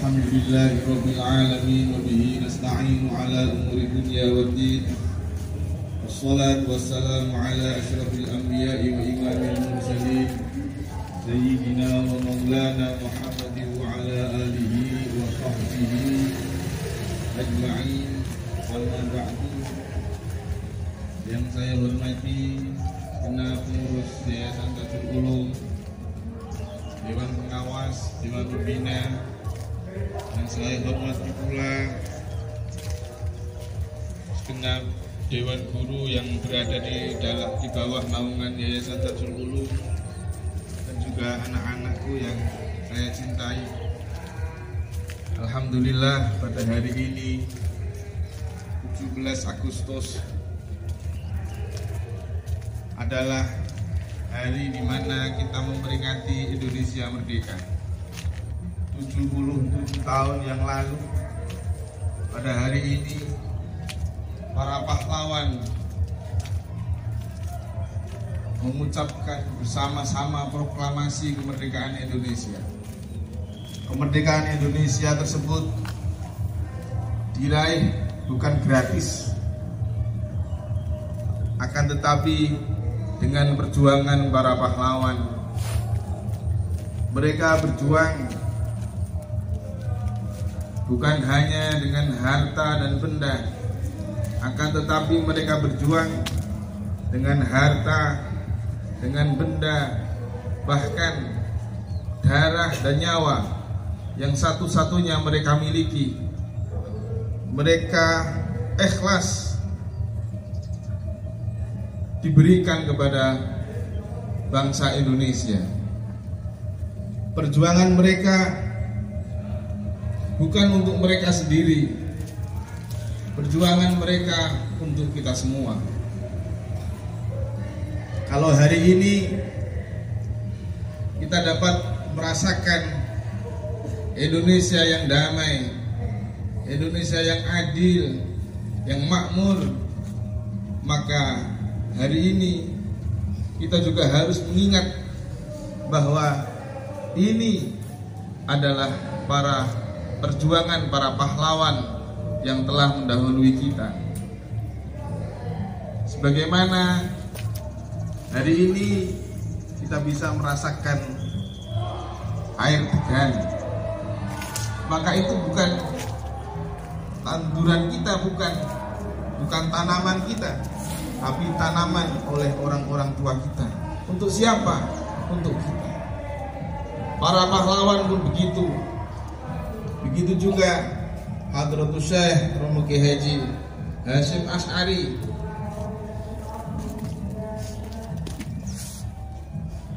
Alhamdulillahi Rabbil Alamin wa bihi nasta'inu ala umuri dunya waddin. Wassalatu wassalamu ala asyrafil anbiya'i wa imamil mursalin Sayyidina wa maulana Muhammadin wa ala alihi wa sahbihi ajma'in. Amma ba'du. Yang saya hormati Segenap pengurus Yayasan Tajul Ulum, Dewan Pengawas, Dewan Pembina, dan saya hormati pula segenap Dewan Guru yang berada di bawah naungan Yayasan Tajul Ulum, dan juga anak-anakku yang saya cintai. Alhamdulillah, pada hari ini 17 Agustus adalah hari di mana kita memperingati Indonesia merdeka. 77 tahun yang lalu, pada hari ini para pahlawan mengucapkan bersama-sama proklamasi kemerdekaan Indonesia. Kemerdekaan Indonesia tersebut diraih bukan gratis, akan tetapi dengan perjuangan para pahlawan. Mereka berjuang bukan hanya dengan harta dan benda, akan tetapi mereka berjuang dengan harta, dengan benda, bahkan darah dan nyawa yang satu-satunya mereka miliki. Mereka ikhlas diberikan kepada bangsa Indonesia. Perjuangan mereka bukan untuk mereka sendiri, perjuangan mereka untuk kita semua. Kalau hari ini kita dapat merasakan Indonesia yang damai, Indonesia yang adil, yang makmur, maka hari ini kita juga harus mengingat bahwa ini adalah perjuangan para pahlawan yang telah mendahului kita. Sebagaimana hari ini kita bisa merasakan air degan, maka itu bukan tanduran kita, bukan tanaman kita, tapi tanaman oleh orang-orang tua kita. Untuk siapa? Untuk kita. Para pahlawan pun begitu. Begitu juga Hadratus Syekh Romo Kiai Haji Hasyim Asy'ari.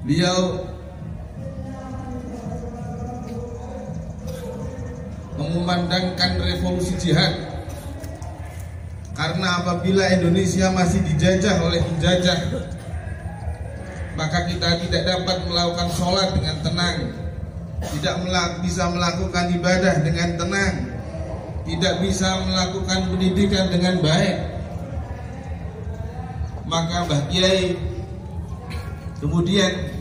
Beliau mengumandangkan revolusi jihad. Karena apabila Indonesia masih dijajah oleh penjajah, maka kita tidak dapat melakukan sholat dengan tenang, tidak bisa melakukan ibadah dengan tenang, tidak bisa melakukan pendidikan dengan baik. Maka Mbah Kiai kemudian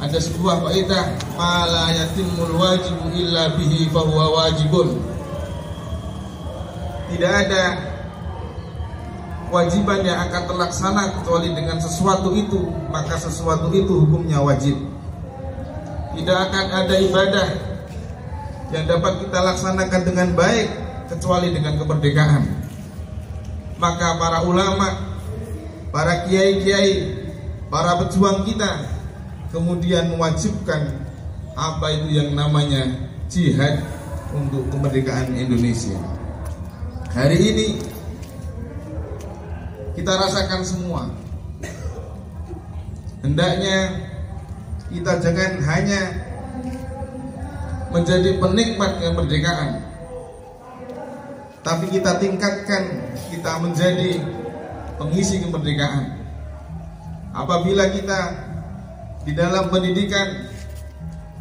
ada sebuah kaidah, ma la yatimul wajibu illa bihi fahuwa wajibun. Tidak ada kewajiban yang akan terlaksana kecuali dengan sesuatu itu, maka sesuatu itu hukumnya wajib. Tidak akan ada ibadah yang dapat kita laksanakan dengan baik kecuali dengan kemerdekaan. Maka para ulama, para kiai-kiai, para pejuang kita kemudian mewajibkan apa itu yang namanya jihad untuk kemerdekaan Indonesia. Hari ini kita rasakan semua. Hendaknya kita jangan hanya menjadi penikmat kemerdekaan, tapi kita tingkatkan, kita menjadi pengisi kemerdekaan. Apabila kita di dalam pendidikan,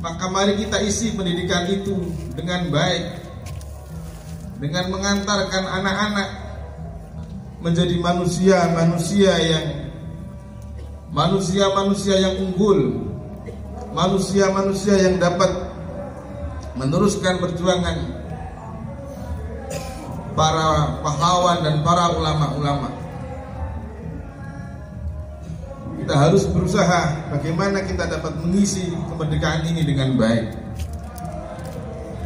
maka mari kita isi pendidikan itu dengan baik, dengan mengantarkan anak-anak menjadi manusia-manusia yang unggul, manusia-manusia yang dapat meneruskan perjuangan para pahlawan dan para ulama-ulama. Kita harus berusaha bagaimana kita dapat mengisi kemerdekaan ini dengan baik.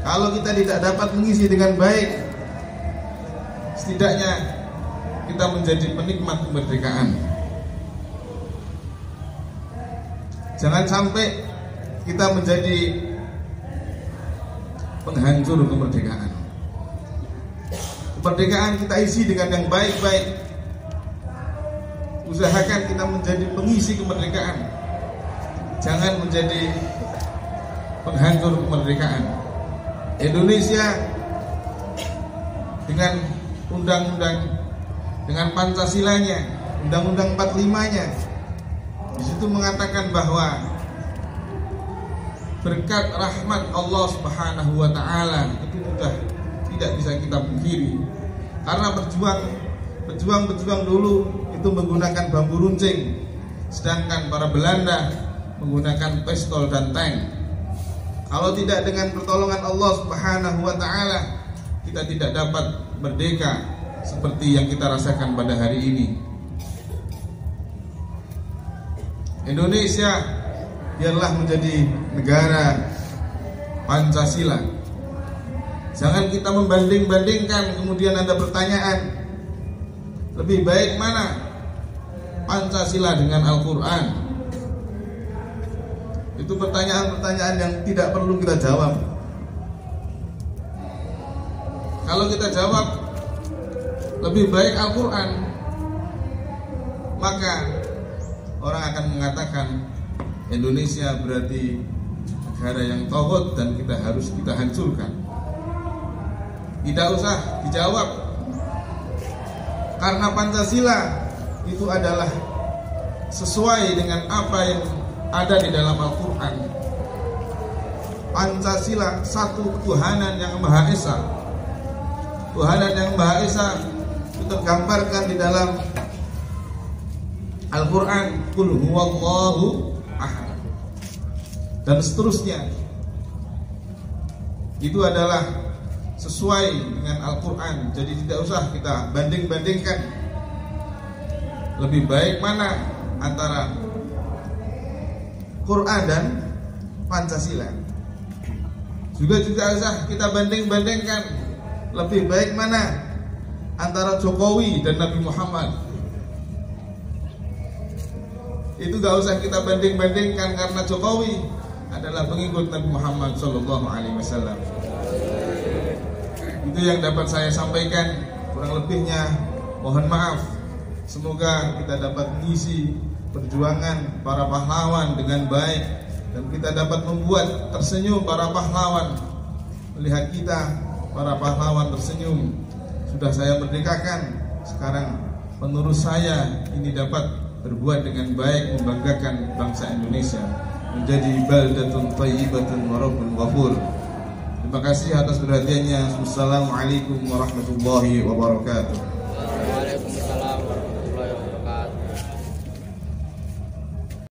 Kalau kita tidak dapat mengisi dengan baik, setidaknya kita menjadi penikmat kemerdekaan. Jangan sampai kita menjadi penghancur kemerdekaan. Kemerdekaan kita isi dengan yang baik-baik. Usahakan kita menjadi pengisi kemerdekaan, jangan menjadi penghancur kemerdekaan. Indonesia dengan undang-undang, dengan Pancasilanya, Undang-Undang 45-nya, di situ mengatakan bahwa berkat rahmat Allah Subhanahu wa taala itu sudah tidak bisa kita pungkiri. Karena pejuang dulu itu menggunakan bambu runcing, sedangkan para Belanda menggunakan pistol dan tank. Kalau tidak dengan pertolongan Allah Subhanahu wa taala, kita tidak dapat merdeka seperti yang kita rasakan pada hari ini. Indonesia biarlah menjadi negara Pancasila. Jangan kita membanding-bandingkan, kemudian ada pertanyaan, lebih baik mana Pancasila dengan Al-Quran? Itu pertanyaan-pertanyaan yang tidak perlu kita jawab. Kalau kita jawab lebih baik Al-Quran, maka orang akan mengatakan Indonesia berarti negara yang tauhid dan harus kita hancurkan. Tidak usah dijawab, karena Pancasila itu adalah sesuai dengan apa yang ada di dalam Al-Quran. Pancasila satu ketuhanan yang Maha Esa. Tuhanan yang Maha Esa itu tergambarkan di dalam Al-Quran, Qul huwallahu ahad, dan seterusnya. Itu adalah sesuai dengan Al-Quran. Jadi tidak usah kita banding-bandingkan lebih baik mana antara Quran dan Pancasila. Juga tidak usah kita banding-bandingkan lebih baik mana antara Jokowi dan Nabi Muhammad. Itu gak usah kita banding-bandingkan, karena Jokowi adalah pengikut Nabi Muhammad SAW. Itu yang dapat saya sampaikan. Kurang lebihnya mohon maaf. Semoga kita dapat mengisi perjuangan para pahlawan dengan baik, dan kita dapat membuat tersenyum para pahlawan. Melihat kita, para pahlawan tersenyum. Sudah saya merdekakan, sekarang penerus saya ini dapat berbuat dengan baik, membanggakan bangsa Indonesia menjadi baldatun thayyibatun wa rabbun ghafur. Terima kasih atas perhatiannya. Wassalamualaikum warahmatullahi wabarakatuh.